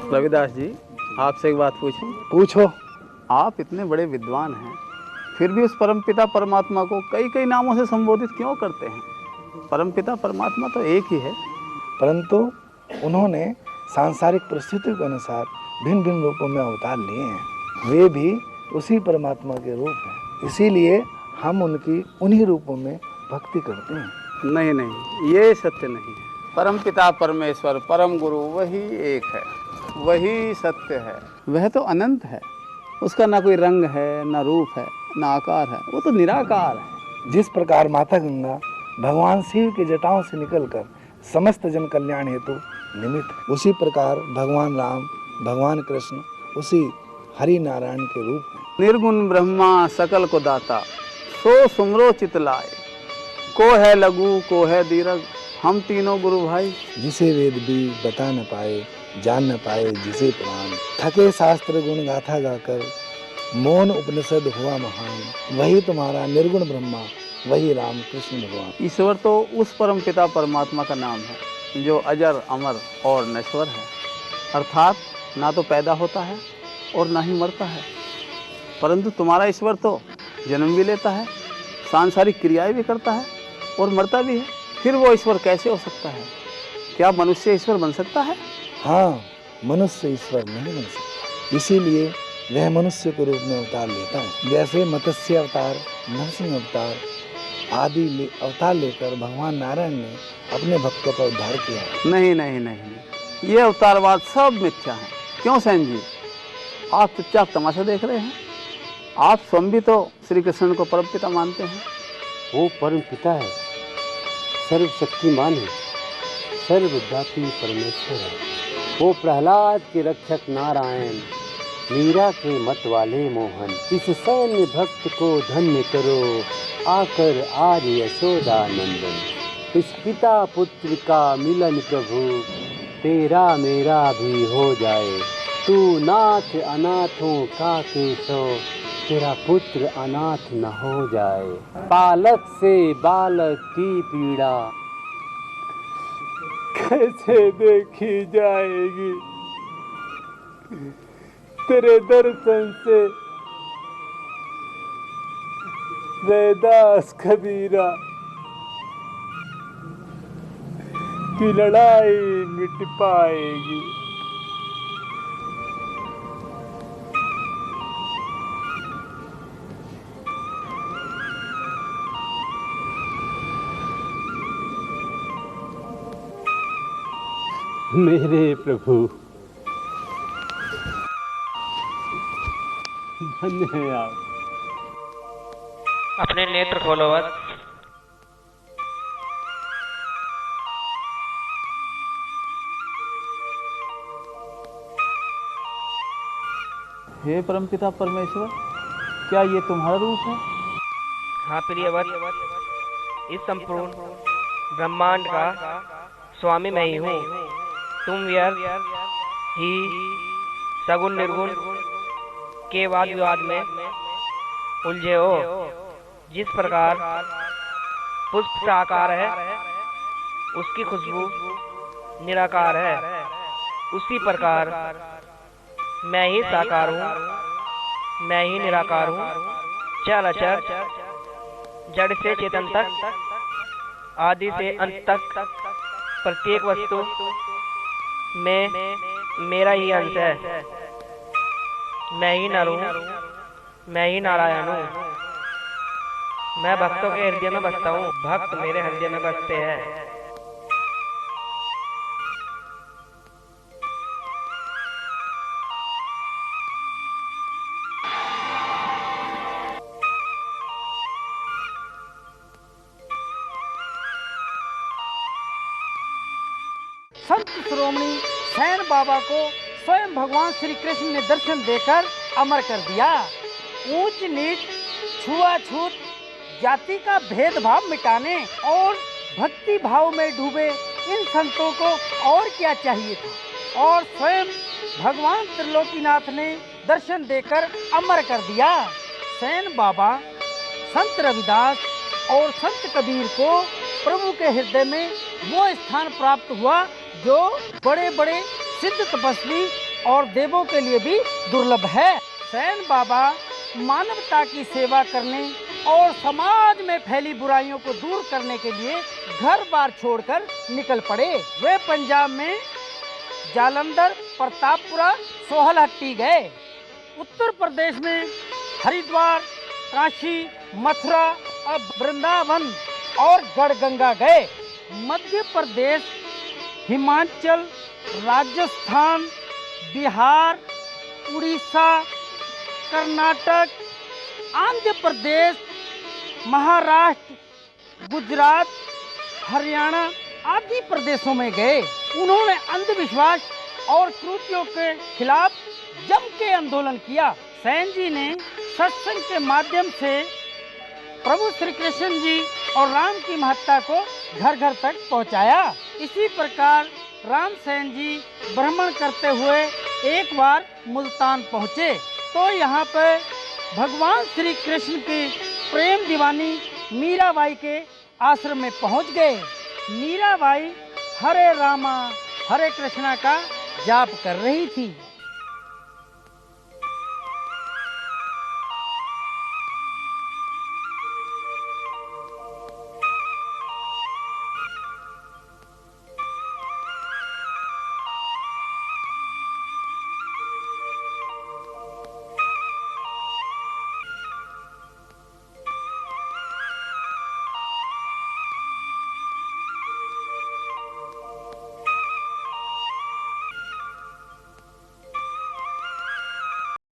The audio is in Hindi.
रविदास जी, आपसे एक बात पूछूं? पूछो। आप इतने बड़े विद्वान हैं, फिर भी उस परमपिता परमात्मा को कई कई नामों से संबोधित क्यों करते हैं? परमपिता परमात्मा तो एक ही है। परंतु उन्होंने सांसारिक परिस्थितियों के अनुसार भिन्न भिन्न रूपों में अवतार लिए हैं। वे भी उसी परमात्मा के रूप हैं, इसीलिए हम उनकी उन्हीं रूपों में भक्ति करते हैं। नहीं नहीं, ये सत्य नहीं है। परमपिता परमेश्वर परम गुरु वही एक है, वही सत्य है। वह तो अनंत है, उसका ना कोई रंग है, ना रूप है, ना आकार है, वो तो निराकार है। जिस प्रकार माता गंगा भगवान शिव की जटाओं से निकलकर समस्त जन कल्याण हेतु निमित्त है, उसी प्रकार भगवान राम, भगवान कृष्ण उसी हरि नारायण के रूप हैं। निर्गुण ब्रह्मा सकल को दाता, सो सुमरो चित लाए। को है लघु को है दीर्घ, हम तीनों गुरु भाई। जिसे वेद भी बता न पाए, जान न पाए जिसे पुराण, थके शास्त्र गुण गाथा गाकर, मौन उपनिषद हुआ महान। वही तुम्हारा निर्गुण ब्रह्मा, वही राम कृष्ण भगवान। ईश्वर तो उस परमपिता परमात्मा का नाम है जो अजर अमर और नश्वर है, अर्थात ना तो पैदा होता है और ना ही मरता है। परंतु तुम्हारा ईश्वर तो जन्म भी लेता है, सांसारिक क्रियाएं भी करता है और मरता भी है। फिर वो ईश्वर कैसे हो सकता है? क्या मनुष्य ईश्वर बन सकता है? हाँ, मनुष्य ईश्वर नहीं बन सकता, इसीलिए वह मनुष्य के रूप में अवतार लेता है। जैसे मत्स्य अवतार, नरसिंह अवतार आदि अवतार लेकर भगवान नारायण ने अपने भक्तों का उद्धार किया। नहीं नहीं नहीं, ये अवतारवाद सब मिथ्या है। क्यों सेन जी, आप चुपचाप तमाशा देख रहे हैं? आप स्वयं भी तो श्री कृष्ण को परमपिता मानते हैं। वो परम पिता है, सर्वशक्तिमान है, सर्वव्यापी परमेश्वर है। वो प्रहलाद के रक्षक नारायण, मीरा के मत वाले मोहन। इस सैन्य भक्त को धन्य करो, आकर आज यशोदा नंदन। इस पिता पुत्र का मिलन प्रभु, तेरा मेरा भी हो जाए। तू नाथ अनाथों का केशव, तेरा पुत्र अनाथ न हो जाए। बालक से बालक की पीड़ा कैसे देखी जाएगी, तेरे दर्शन से रैदास कबीरा की लड़ाई मिट पाएगी। मेरे प्रभु, धन्य है आप। अपने नेत्र खोलो बस। हे परमपिता परमेश्वर, क्या ये तुम्हारा रूप है? हाँ प्रियवर, इस संपूर्ण ब्रह्मांड का स्वामी मैं ही हूँ। तुम व्यर्थ ही सगुण निर्गुण के वाद विवाद में उलझे हो। जिस प्रकार पुष्प साकार है, उसकी खुशबू निराकार है, उसी प्रकार मैं ही साकार हूँ, मैं ही निराकार हूँ। चल अचर, जड़ से चेतन तक, आदि से अंत तक प्रत्येक वस्तु में मेरा ही अंश है। मैं ही नर हूँ, मैं ही नारायण हूँ। मैं भक्तों के हृदय में बसता हूँ, भक्त मेरे हृदय में बसते हैं। संत श्रोमणी सैन बाबा को स्वयं भगवान श्री कृष्ण ने दर्शन देकर अमर कर दिया। ऊंच नीच, छुआछूत, जाति का भेदभाव मिटाने और भक्ति भाव में डूबे इन संतों को और क्या चाहिए था। और स्वयं भगवान त्रिलोकीनाथ ने दर्शन देकर अमर कर दिया। सैन बाबा, संत रविदास और संत कबीर को प्रभु के हृदय में वो स्थान प्राप्त हुआ जो बड़े बड़े सिद्ध तपस्वी और देवों के लिए भी दुर्लभ है। सैन बाबा मानवता की सेवा करने और समाज में फैली बुराइयों को दूर करने के लिए घर बार छोड़कर निकल पड़े। वे पंजाब में जालंधर, प्रतापपुरा, सोहलहट्टी गए। उत्तर प्रदेश में हरिद्वार, काशी, मथुरा और वृंदावन और गढ़गंगा गए। मध्य प्रदेश, हिमाचल, राजस्थान, बिहार, उड़ीसा, कर्नाटक, आंध्र प्रदेश, महाराष्ट्र, गुजरात, हरियाणा आदि प्रदेशों में गए। उन्होंने अंधविश्वास और कुरीतियों के खिलाफ जम के आंदोलन किया। सैन जी ने सत्संग के माध्यम से प्रभु श्री कृष्ण जी और राम की महत्ता को घर घर तक पहुंचाया। इसी प्रकार राम सैन जी भ्रमण करते हुए एक बार मुल्तान पहुँचे तो यहाँ पे भगवान श्री कृष्ण की प्रेम दीवानी मीराबाई के आश्रम में पहुँच गए। मीराबाई हरे रामा हरे कृष्णा का जाप कर रही थी।